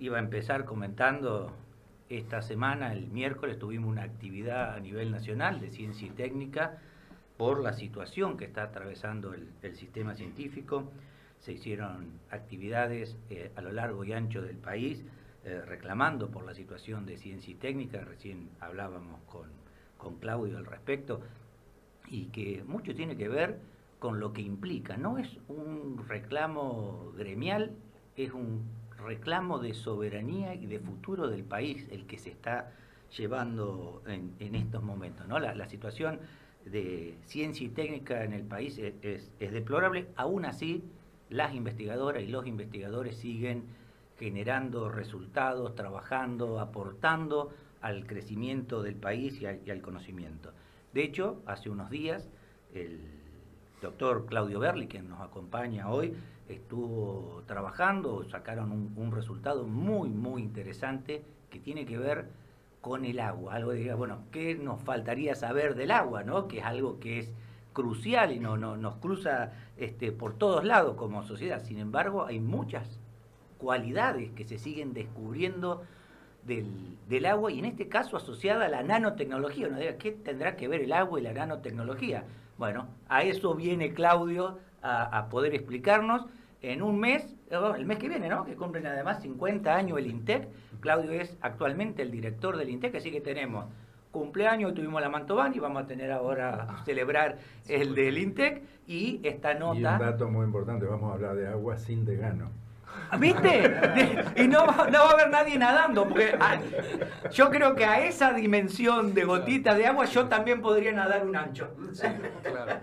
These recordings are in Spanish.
iba a empezar comentando, esta semana, el miércoles, tuvimos una actividad a nivel nacional de ciencia y técnica por la situación que está atravesando el sistema científico. Se hicieron actividades a lo largo y ancho del país reclamando por la situación de ciencia y técnica. Recién hablábamos con Claudio al respecto, y que mucho tiene que ver con lo que implica. No es un reclamo gremial, es un reclamo de soberanía y de futuro del país el que se está llevando en estos momentos, ¿no? La situación de ciencia y técnica en el país es deplorable. Aún así, las investigadoras y los investigadores siguen generando resultados, trabajando, aportando al crecimiento del país y al conocimiento. De hecho, hace unos días, el doctor Claudio Berli, que nos acompaña hoy, estuvo trabajando, sacaron un resultado muy interesante que tiene que ver con el agua. Algo de, bueno, ¿qué nos faltaría saber del agua, ¿no? Que es algo que es crucial y nos cruza por todos lados como sociedad. Sin embargo, hay muchas cualidades que se siguen descubriendo del agua, y en este caso asociada a la nanotecnología. Uno diga, ¿qué tendrá que ver el agua y la nanotecnología? Bueno, a eso viene Claudio a poder explicarnos en un mes, el mes que viene, ¿no? Que cumplen además 50 años el INTEC. Claudio es actualmente el director del INTEC, así que tenemos cumpleaños, tuvimos la Mantovani, vamos a tener ahora a celebrar el del INTEC, y esta nota... Y un dato muy importante, vamos a hablar de agua sin degano. ¿Viste? Y no va a haber nadie nadando, porque yo creo que a esa dimensión de gotita de agua yo también podría nadar un ancho. Sí, claro.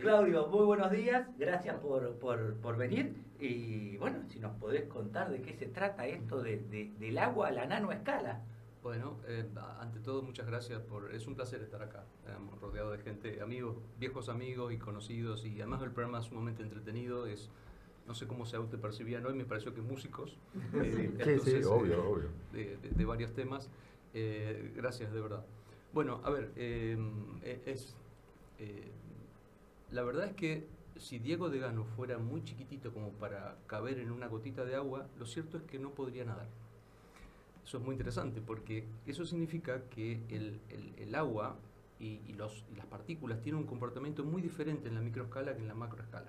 Claudio, muy buenos días, gracias por venir, y bueno, si nos podés contar de qué se trata esto del agua a la nanoescala. Bueno, ante todo muchas gracias es un placer estar acá, rodeado de gente, amigos, viejos amigos y conocidos, y además el programa es sumamente entretenido. No sé cómo se autopercibían hoy, me pareció que músicos, sí, obvio. De varios temas. Gracias, de verdad. Bueno, a ver, la verdad es que si Diego Degano fuera muy chiquitito como para caber en una gotita de agua, lo cierto es que no podría nadar. Eso es muy interesante, porque eso significa que el agua y las partículas tienen un comportamiento muy diferente en la microescala que en la macroescala.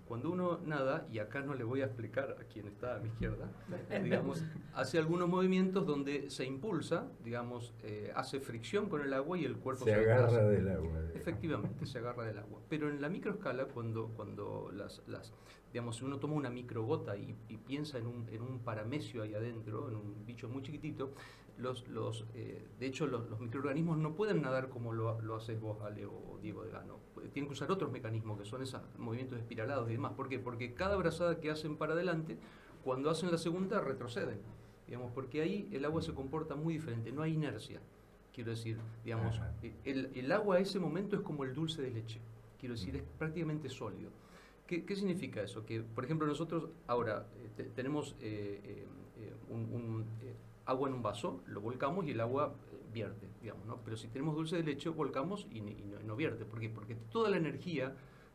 Cuando uno nada, y acá no le voy a explicar a quien está a mi izquierda, digamos, hace algunos movimientos donde se impulsa, digamos, hace fricción con el agua y el cuerpo se agarra del agua. Efectivamente, se agarra del agua. Pero en la microescala, cuando digamos, uno toma una microgota y piensa en un paramecio ahí adentro, en un bicho muy chiquitito, de hecho los microorganismos no pueden nadar como lo haces vos, Ale, o Diego Degano. Tienen que usar otros mecanismos, que son esos movimientos espiralados y demás. ¿Por qué? Porque cada brazada que hacen para adelante, cuando hacen la segunda, retroceden. Digamos, porque ahí el agua se comporta muy diferente, no hay inercia. Quiero decir, digamos, el agua a ese momento es como el dulce de leche. Quiero decir, es prácticamente sólido. ¿Qué significa eso? Que, por ejemplo, nosotros ahora tenemos agua en un vaso, lo volcamos y el agua vierte, digamos, ¿no? Pero si tenemos dulce de leche, volcamos y no vierte. ¿Por qué? Porque toda la energía,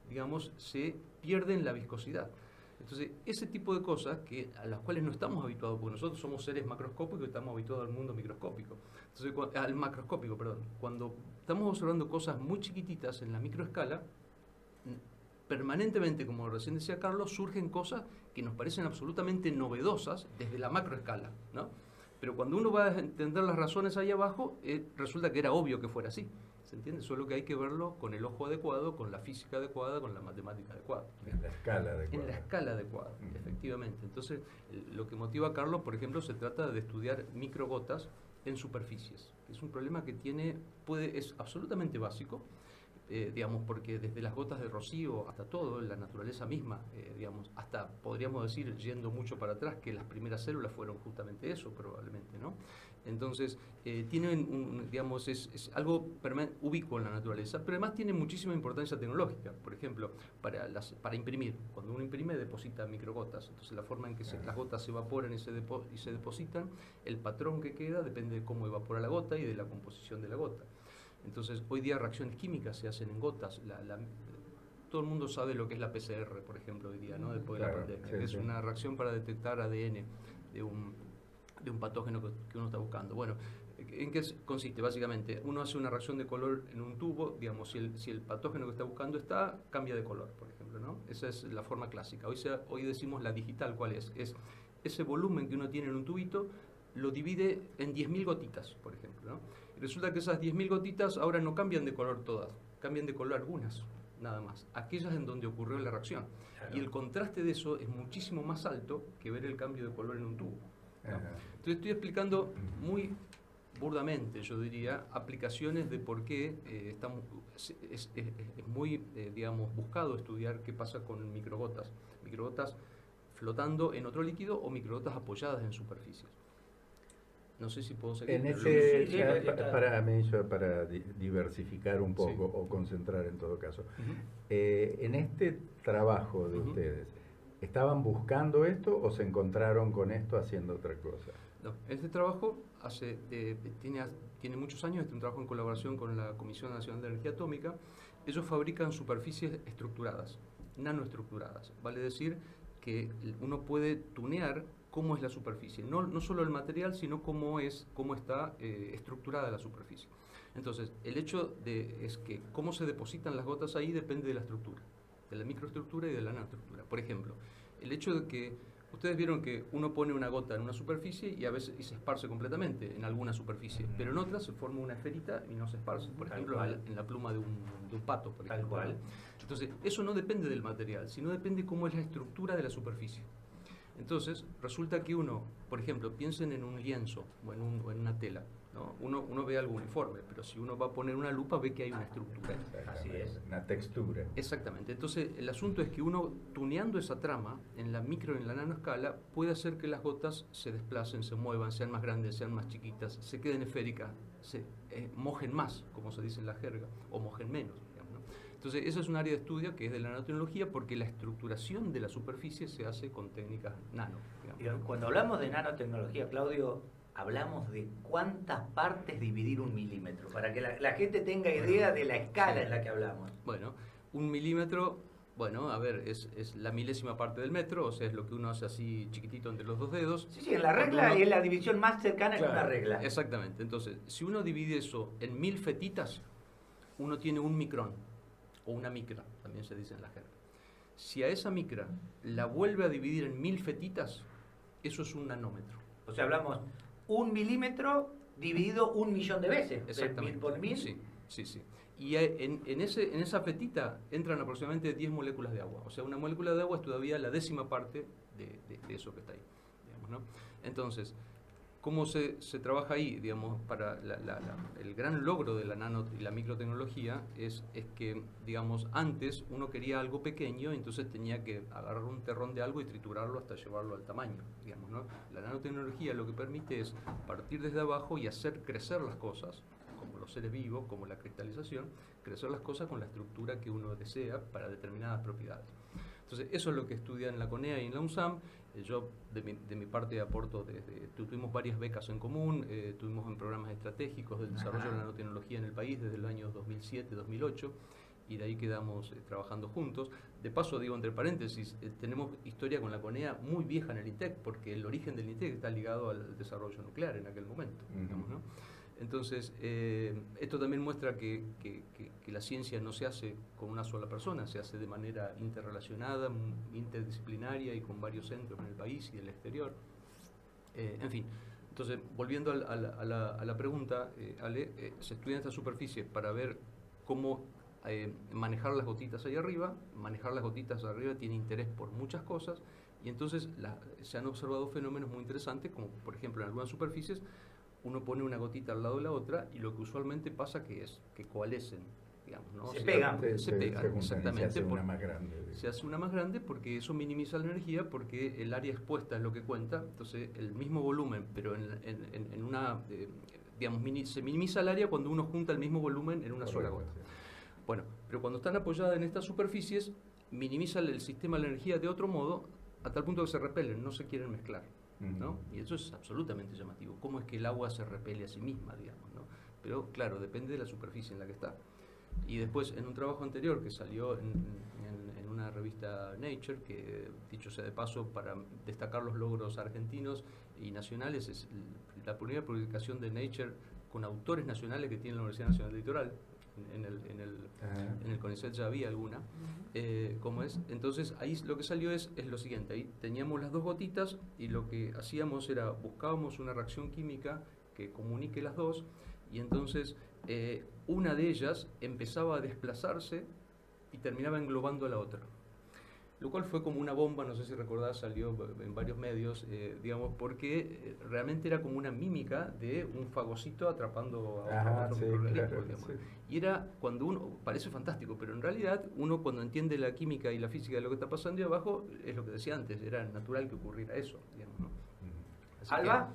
digamos, se pierde en la viscosidad. Entonces, ese tipo de cosas a las cuales no estamos habituados, porque nosotros somos seres macroscópicos y estamos habituados al mundo microscópico. Entonces, al macroscópico, perdón. Cuando estamos observando cosas muy chiquititas en la microescala, permanentemente, como recién decía Carlos, surgen cosas que nos parecen absolutamente novedosas desde la macroescala, ¿no? Pero cuando uno va a entender las razones ahí abajo, resulta que era obvio que fuera así. ¿Se entiende? Solo que hay que verlo con el ojo adecuado, con la física adecuada, con la matemática adecuada. En la escala adecuada. En la escala adecuada, efectivamente. Entonces, lo que motiva a Carlos, por ejemplo, se trata de estudiar microgotas en superficies. Es un problema que es absolutamente básico, digamos, porque desde las gotas de rocío hasta todo, la naturaleza misma, digamos, hasta podríamos decir, yendo mucho para atrás, que las primeras células fueron justamente eso, probablemente, ¿no? Entonces, tienen digamos, es algo ubicuo en la naturaleza, pero además tiene muchísima importancia tecnológica. Por ejemplo, para imprimir, cuando uno imprime, deposita microgotas. Entonces, la forma en que las gotas se evaporan y se depositan, el patrón que queda depende de cómo evapora la gota y de la composición de la gota. Entonces, hoy día reacciones químicas se hacen en gotas. Todo el mundo sabe lo que es la PCR, por ejemplo, hoy día, ¿no? Después de la pandemia. Es una reacción para detectar ADN de un patógeno que uno está buscando. Bueno, ¿en qué consiste? Básicamente, uno hace una reacción de color en un tubo, digamos, si el patógeno que está buscando está, cambia de color, por ejemplo, ¿no? Esa es la forma clásica. Hoy decimos la digital, ¿cuál es? Es ese volumen que uno tiene en un tubito, lo divide en 10.000 gotitas, por ejemplo, ¿no? Y resulta que esas 10.000 gotitas ahora no cambian de color todas, cambian de color algunas, nada más. Aquellas en donde ocurrió la reacción. Claro. Y el contraste de eso es muchísimo más alto que ver el cambio de color en un tubo, ¿no? Entonces estoy explicando muy burdamente, yo diría, aplicaciones de por qué es muy, digamos, buscado estudiar qué pasa con microgotas flotando en otro líquido o microgotas apoyadas en superficies. No sé si puedo seguir. Para diversificar un poco, o concentrar en todo caso. En este trabajo de ustedes, ¿estaban buscando esto o se encontraron con esto haciendo otra cosa? No, este trabajo tiene muchos años, es un trabajo en colaboración con la Comisión Nacional de Energía Atómica. Ellos fabrican superficies estructuradas, nanoestructuradas. Vale decir que uno puede tunear cómo es la superficie, no solo el material, sino cómo está estructurada la superficie. Entonces, el hecho es que cómo se depositan las gotas ahí depende de la estructura, de la microestructura y de la nanoestructura. Por ejemplo, el hecho de que ustedes vieron que uno pone una gota en una superficie y a veces se esparce completamente en alguna superficie, pero en otra se forma una esferita y no se esparce. Por ejemplo, en la pluma de un pato, por ejemplo. Tal cual. Entonces, eso no depende del material, sino depende cómo es la estructura de la superficie. Entonces, resulta que uno, por ejemplo, piensen en un lienzo o en una tela, ¿no? Uno ve algo uniforme, pero si uno va a poner una lupa ve que hay una estructura. Así es. Una textura. Exactamente. Entonces, el asunto es que uno, tuneando esa trama en la micro y en la nanoescala, puede hacer que las gotas se desplacen, se muevan, sean más grandes, sean más chiquitas, se queden esféricas, se mojen más, como se dice en la jerga, o mojen menos. Entonces, esa es un área de estudio que es de la nanotecnología porque la estructuración de la superficie se hace con técnicas nano. Digamos. Cuando hablamos de nanotecnología, Claudio, hablamos de cuántas partes dividir un milímetro, para que la gente tenga idea de la escala en la que hablamos. Bueno, un milímetro, a ver, es la milésima parte del metro, o sea, es lo que uno hace así chiquitito entre los dos dedos. Sí, en la regla es la división más cercana que una regla. Exactamente. Entonces, si uno divide eso en 1000 fetitas, uno tiene un micrón. O una micra, también se dice en la jerga. Si a esa micra la vuelve a dividir en 1000 fetitas, eso es un nanómetro. O sea, hablamos 1 milímetro dividido 1.000.000 de veces. Exactamente. 1000 por 1000. Sí. Y en esa fetita entran aproximadamente 10 moléculas de agua. O sea, una molécula de agua es todavía la 10ª parte de eso que está ahí. Digamos, ¿no? Entonces, ¿cómo se trabaja ahí? Digamos, para el gran logro de la nano y la microtecnología es que, digamos, antes uno quería algo pequeño, entonces tenía que agarrar un terrón de algo y triturarlo hasta llevarlo al tamaño, digamos, ¿no? La nanotecnología lo que permite es partir desde abajo y hacer crecer las cosas, como los seres vivos, como la cristalización, crecer las cosas con la estructura que uno desea para determinadas propiedades. Entonces, eso es lo que estudian en la CONEA y en la UNSAM. Yo, de mi parte, aporto tuvimos varias becas en común, tuvimos en programas estratégicos del desarrollo de la nanotecnología en el país desde el año 2007-2008, y de ahí quedamos trabajando juntos. De paso, digo entre paréntesis, tenemos historia con la CONEA muy vieja en el INTEC, porque el origen del INTEC está ligado al desarrollo nuclear en aquel momento, digamos, ¿no? Entonces, esto también muestra que la ciencia no se hace con una sola persona, se hace de manera interrelacionada, interdisciplinaria y con varios centros en el país y en el exterior. En fin, entonces, volviendo a la pregunta, Ale, se estudian estas superficies para ver cómo manejar las gotitas ahí arriba. Manejar las gotitas arriba tiene interés por muchas cosas, y entonces se han observado fenómenos muy interesantes, como por ejemplo en algunas superficies, uno pone una gotita al lado de la otra y lo que usualmente pasa que coalescen, digamos, ¿no? Se pegan, exactamente. Se hace una más grande. Se hace una más grande porque eso minimiza la energía, porque el área expuesta es lo que cuenta. Entonces, el mismo volumen, pero en una, digamos, se minimiza el área cuando uno junta el mismo volumen en una sola gota. Bueno, pero cuando están apoyadas en estas superficies, minimiza el sistema de la energía de otro modo, a tal punto que se repelen, no se quieren mezclar, ¿no? Y eso es absolutamente llamativo. ¿Cómo es que el agua se repele a sí misma, digamos, ¿no? Pero claro, depende de la superficie en la que está. Y después, en un trabajo anterior que salió en una revista Nature, que dicho sea de paso, para destacar los logros argentinos y nacionales, es la primera publicación de Nature con autores nacionales que tiene la Universidad Nacional del Litoral. En el CONICET ya había alguna. ¿Cómo es? Entonces ahí lo que salió es lo siguiente: ahí teníamos las dos gotitas y lo que hacíamos era buscábamos una reacción química que comunique las dos, y entonces una de ellas empezaba a desplazarse y terminaba englobando a la otra. Lo cual fue como una bomba, no sé si recordás, salió en varios medios, digamos, porque realmente era como una mímica de un fagocito atrapando a otro microorganismo, claro, digamos. sí. Y era cuando uno, parece fantástico, pero en realidad uno cuando entiende la química y la física de lo que está pasando ahí abajo, es lo que decía antes, era natural que ocurriera eso, digamos, ¿no? Así Alba.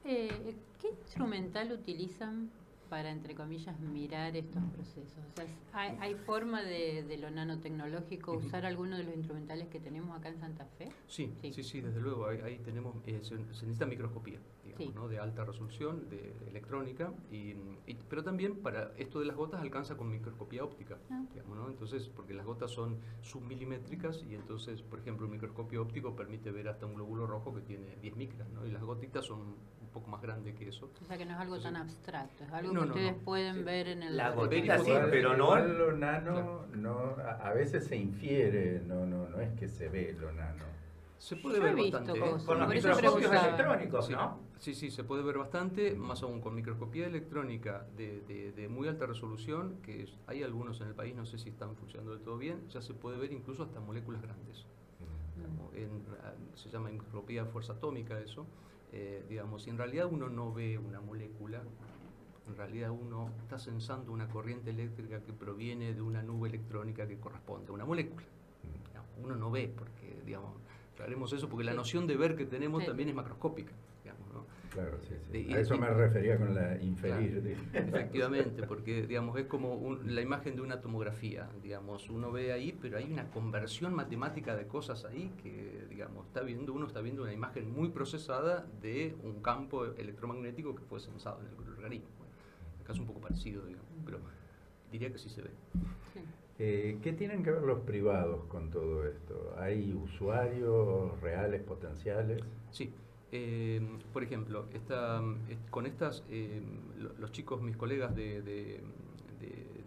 ¿Qué instrumental utilizan para, entre comillas, mirar estos procesos? O sea, ¿hay forma de lo nanotecnológico usar alguno de los instrumentales que tenemos acá en Santa Fe? Sí, desde luego, ahí tenemos, se necesita microscopía, digamos, ¿no? De alta resolución, de electrónica, pero también para esto de las gotas alcanza con microscopía óptica, digamos, ¿no? Entonces, porque las gotas son submilimétricas y entonces, por ejemplo, un microscopio óptico permite ver hasta un glóbulo rojo que tiene 10 micras, ¿no? Y las gotitas son un poco más grandes que eso. O sea que no es algo tan abstracto, es algo No, que no, ustedes no. pueden ver en el... La Gotita gotita sí, pero no... Igual lo nano, no, a veces se infiere, no es que se ve lo nano. Se puede Yo he ver visto bastante. cosas, Con los por eso microscopios preguntaba. electrónicos, Sí, ¿no? sí, se puede ver bastante, más aún con microscopía electrónica de muy alta resolución, que hay algunos en el país, no sé si están funcionando del todo bien, ya se puede ver incluso hasta moléculas grandes. Se llama microscopía de fuerza atómica eso, digamos, y en realidad uno no ve una molécula, en realidad uno está sensando una corriente eléctrica que proviene de una nube electrónica que corresponde a una molécula. Uno no ve, porque, digamos, aclaremos eso, porque la noción de ver que tenemos también es macroscópica, digamos, ¿no? Claro, sí. A eso me refería con la inferir. Claro, efectivamente, porque, digamos, es como la imagen de una tomografía, digamos, uno ve ahí, pero hay una conversión matemática de cosas ahí que, digamos, uno está viendo una imagen muy procesada de un campo electromagnético que fue sensado en el organismo. Bueno, acá es un poco parecido, digamos, pero diría que sí se ve. ¿Qué tienen que ver los privados con todo esto? ¿Hay usuarios reales, potenciales? Sí. Por ejemplo, con estas, los chicos, mis colegas de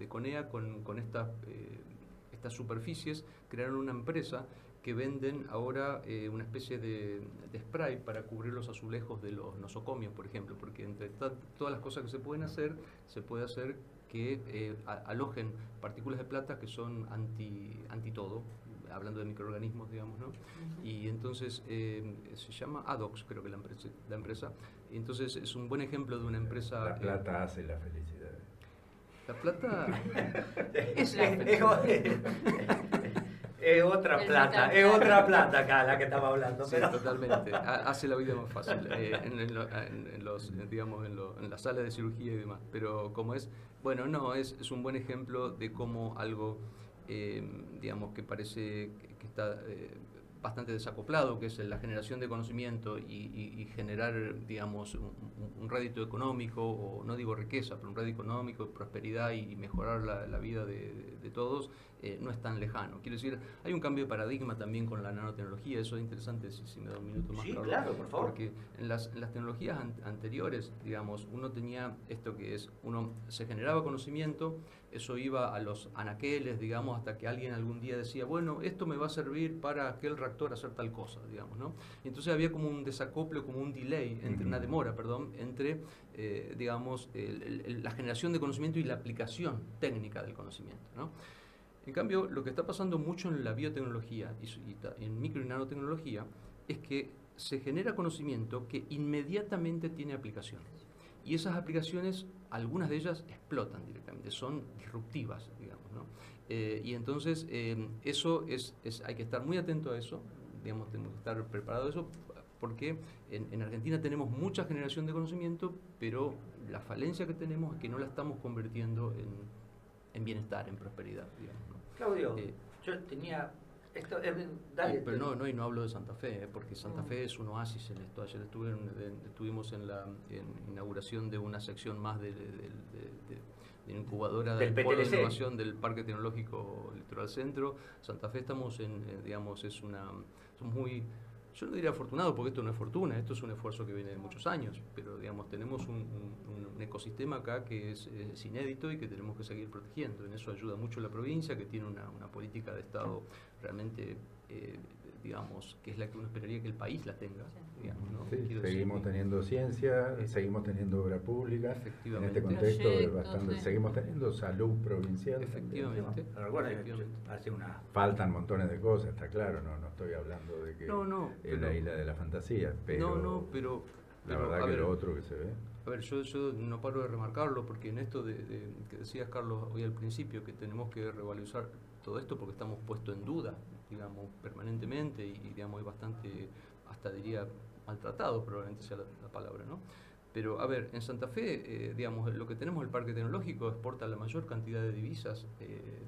CONEA, con estas superficies, crearon una empresa que venden ahora una especie de spray para cubrir los azulejos de los nosocomios, por ejemplo, porque entre todas las cosas que se pueden hacer, se puede hacer que alojen partículas de plata que son anti todo, hablando de microorganismos, digamos, ¿no? Y entonces se llama Adox, creo que la empresa. Y entonces es un buen ejemplo de una empresa... La plata hace la felicidad. La plata es otra plata acá la que estaba hablando. Sí, pero... totalmente. Hace la vida más fácil digamos, en las salas de cirugía y demás. Pero como es, bueno, no, es un buen ejemplo de cómo algo, digamos, que parece que está bastante desacoplado, que es la generación de conocimiento y generar, digamos, un rédito económico, o no digo riqueza, pero un rédito económico, prosperidad y mejorar la vida de todos, no es tan lejano. Quiero decir, hay un cambio de paradigma también con la nanotecnología, eso es interesante, si me da un minuto más. Sí, claro, por favor. Porque en las tecnologías anteriores, digamos, uno tenía esto que es, uno se generaba conocimiento, eso iba a los anaqueles, digamos, hasta que alguien algún día decía, bueno, esto me va a servir para aquel reactor hacer tal cosa, digamos, ¿no? Y entonces había como un desacople, como un delay, una demora, perdón, entre, digamos, la generación de conocimiento y la aplicación técnica del conocimiento, ¿no? En cambio, lo que está pasando mucho en la biotecnología y en micro y nanotecnología es que se genera conocimiento que inmediatamente tiene aplicaciones. Y esas aplicaciones, algunas de ellas explotan directamente, son disruptivas, digamos, ¿no? Y entonces eso hay que estar muy atento a eso, digamos, tenemos que estar preparados a eso, porque en Argentina tenemos mucha generación de conocimiento, pero la falencia que tenemos es que no la estamos convirtiendo en bienestar, en prosperidad, digamos, ¿no? Claudio, yo tenía... Esto, dale, pero no hablo de Santa Fe, porque Santa Fe es un oasis en esto. Ayer estuvimos en la inauguración de una sección más de incubadora del Polo de Innovación del Parque Tecnológico Litoral Centro. Santa Fe estamos digamos, somos yo no diría afortunado porque esto no es fortuna, esto es un esfuerzo que viene de muchos años, pero digamos, tenemos un ecosistema acá que es inédito y que tenemos que seguir protegiendo. En eso ayuda mucho la provincia, que tiene una política de Estado realmente, digamos, que es la que uno esperaría que el país la tenga. Digamos, ¿no? Sí, seguimos teniendo ciencia, seguimos teniendo obra pública, en Efectivamente. este contexto es Proyectos, bastante, seguimos teniendo salud provincial. Efectivamente. Pero bueno, Efectivamente. hace una... Faltan montones de cosas, está claro, no estoy hablando de que No, es pero- la isla de la fantasía, pero pero la pero, verdad a que ver, lo otro que se ve. A ver, yo no paro de remarcarlo porque en esto que decías, Carlos, hoy al principio, que tenemos que revalorizar todo esto porque estamos puestos en duda, digamos, permanentemente y digamos, es bastante, hasta diría, maltratados probablemente sea la palabra, ¿no? Pero, a ver, en Santa Fe, digamos, lo que tenemos, el parque tecnológico, exporta la mayor cantidad de divisas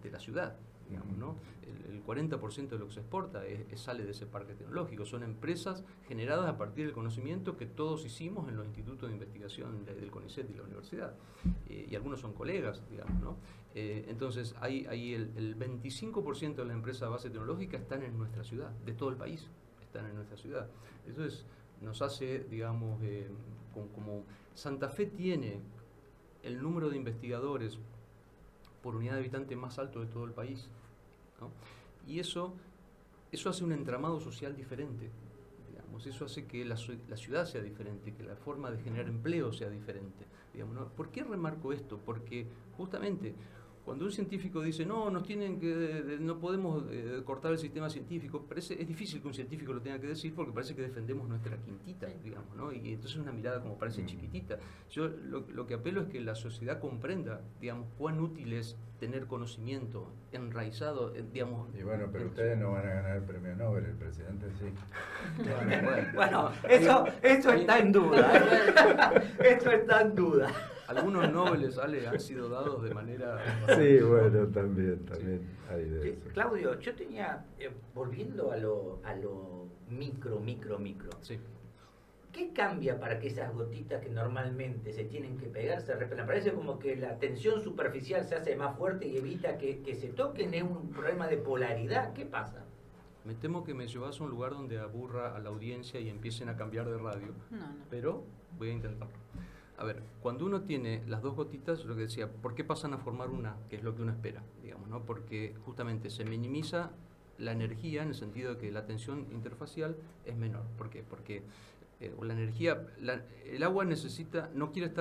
de la ciudad, digamos, ¿no? El 40% de lo que se exporta sale de ese parque tecnológico. Son empresas generadas a partir del conocimiento que todos hicimos en los institutos de investigación del CONICET y la universidad. Y algunos son colegas, digamos, ¿no? Entonces, hay el 25% de la empresa base tecnológica están en nuestra ciudad, de todo el país, están en nuestra ciudad. Entonces, nos hace, digamos, como Santa Fe tiene el número de investigadores por unidad de habitante más alto de todo el país, ¿no? Y eso hace un entramado social diferente, digamos, eso hace que la ciudad sea diferente, que la forma de generar empleo sea diferente, digamos, ¿no? ¿Por qué remarco esto? Porque justamente cuando un científico dice, no, no podemos cortar el sistema científico, es difícil que un científico lo tenga que decir porque parece que defendemos nuestra quintita, digamos, ¿no? Y entonces una mirada como parece chiquitita. Yo lo que apelo es que la sociedad comprenda, digamos, cuán útil es tener conocimiento enraizado, digamos... Y bueno, pero ustedes no van a ganar el premio Nobel, el presidente sí. Bueno, eso está en duda. Eso está en duda. Algunos Nobeles, Ale, han sido dados de manera... Sí, bueno, también hay de eso. Claudio, yo tenía, volviendo a lo micro. Sí. ¿Qué cambia para que esas gotitas que normalmente se tienen que pegar se repelen? Parece como que la tensión superficial se hace más fuerte y evita que se toquen. Es un problema de polaridad. ¿Qué pasa? Me temo que me llevas a un lugar donde aburra a la audiencia y empiecen a cambiar de radio, No. pero voy a intentarlo. A ver, cuando uno tiene las dos gotitas, lo que decía, ¿por qué pasan a formar una? Que es lo que uno espera, digamos, ¿no? Porque justamente se minimiza la energía en el sentido de que la tensión interfacial es menor. ¿Por qué? Porque la energía, el agua no quiere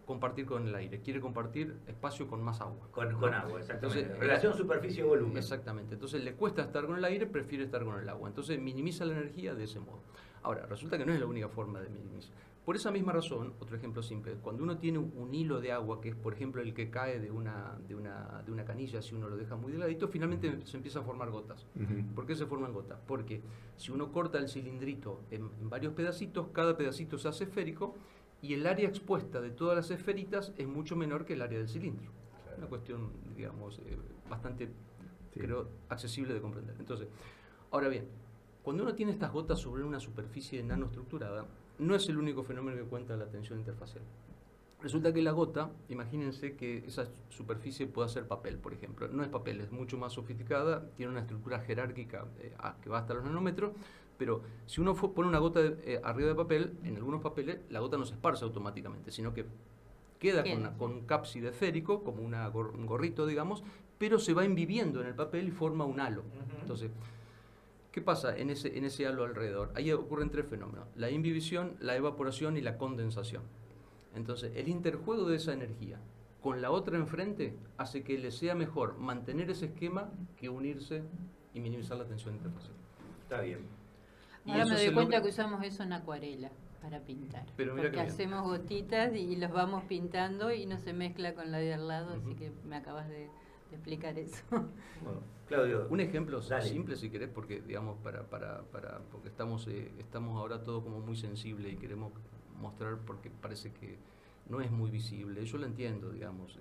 compartir con el aire, quiere compartir espacio con más agua. Con agua, exactamente. Entonces, Relación superficie-volumen. Exactamente. Entonces le cuesta estar con el aire, prefiere estar con el agua. Entonces minimiza la energía de ese modo. Ahora, resulta que no es la única forma de minimizar. Por esa misma razón, otro ejemplo simple, cuando uno tiene un hilo de agua, que es por ejemplo el que cae de una canilla, si uno lo deja muy deladito, finalmente se empieza a formar gotas. ¿Por qué se forman gotas? Porque si uno corta el cilindrito en varios pedacitos, cada pedacito se hace esférico y el área expuesta de todas las esferitas es mucho menor que el área del cilindro. Claro. Una cuestión, digamos, bastante, creo, accesible de comprender. Entonces, ahora bien, cuando uno tiene estas gotas sobre una superficie nanoestructurada, no es el único fenómeno que cuenta la tensión interfacial. Resulta que la gota, imagínense que esa superficie pueda ser papel, por ejemplo. No es papel, es mucho más sofisticada, tiene una estructura jerárquica que va hasta los nanómetros, pero si uno pone una gota arriba de papel, en algunos papeles la gota no se esparce automáticamente, sino que queda con un cápside esférico, como un gorrito, digamos, pero se va embibiendo en el papel y forma un halo. Entonces, ¿qué pasa en ese halo alrededor? Ahí ocurren tres fenómenos: la imbibición, la evaporación y la condensación. Entonces, el interjuego de esa energía con la otra enfrente hace que le sea mejor mantener ese esquema que unirse y minimizar la tensión interfacial. Está bien. Ahora me doy cuenta que usamos eso en acuarela para pintar. Pero mira porque hacemos gotitas y los vamos pintando y no se mezcla con la de al lado, así que me acabas de explicar eso. Bueno, Claudio, un ejemplo dale. simple si querés, porque digamos porque estamos ahora todo como muy sensible y queremos mostrar porque parece que no es muy visible. Yo lo entiendo, digamos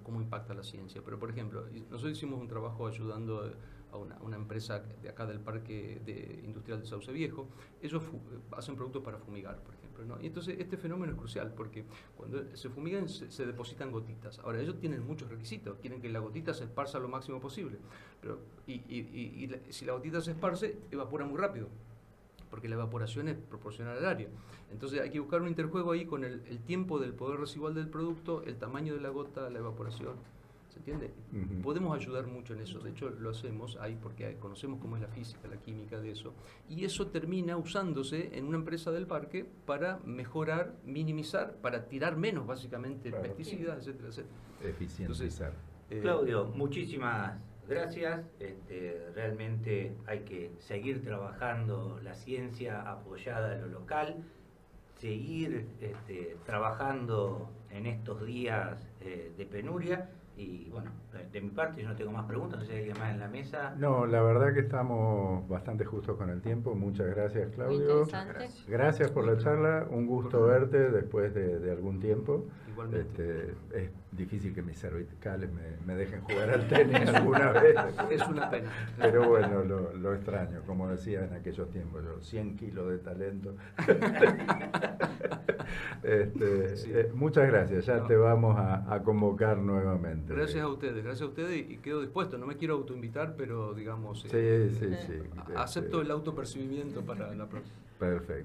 cómo impacta la ciencia, pero por ejemplo, nosotros hicimos un trabajo ayudando a una empresa de acá del Parque Industrial de Sauce Viejo. Ellos hacen productos para fumigar, por ejemplo, ¿no? Y entonces este fenómeno es crucial porque cuando se fumigan se depositan gotitas. Ahora, ellos tienen muchos requisitos, quieren que la gotita se esparza lo máximo posible, pero si la gotita se esparce, evapora muy rápido. porque la evaporación es proporcional al área. Entonces hay que buscar un interjuego ahí con el tiempo del poder residual del producto, el tamaño de la gota, la evaporación. ¿Se entiende? Podemos ayudar mucho en eso, de hecho lo hacemos ahí porque conocemos cómo es la física, la química de eso, y eso termina usándose en una empresa del parque para mejorar, minimizar, para tirar menos básicamente pesticidas, etcétera, etcétera. Eficientizar. Claudio, muchísimas gracias. Realmente hay que seguir trabajando la ciencia apoyada en lo local, seguir trabajando en estos días de penuria. Y bueno, de mi parte yo no tengo más preguntas, no sé si hay alguien más en la mesa. No, la verdad que estamos bastante justos con el tiempo. Muchas gracias, Muy Claudio. interesante. Gracias por la charla, un gusto verte después de algún tiempo. Igualmente. Es difícil que mis cervicales me dejen jugar al tenis alguna vez. Es una pena. Pero bueno, lo extraño, como decía en aquellos tiempos, yo 100 kilos de talento. Sí. Muchas gracias, ya te vamos a convocar nuevamente. Gracias a ustedes y quedo dispuesto, no me quiero autoinvitar, pero digamos, Sí. acepto el autopercibimiento para la próxima. Perfecto.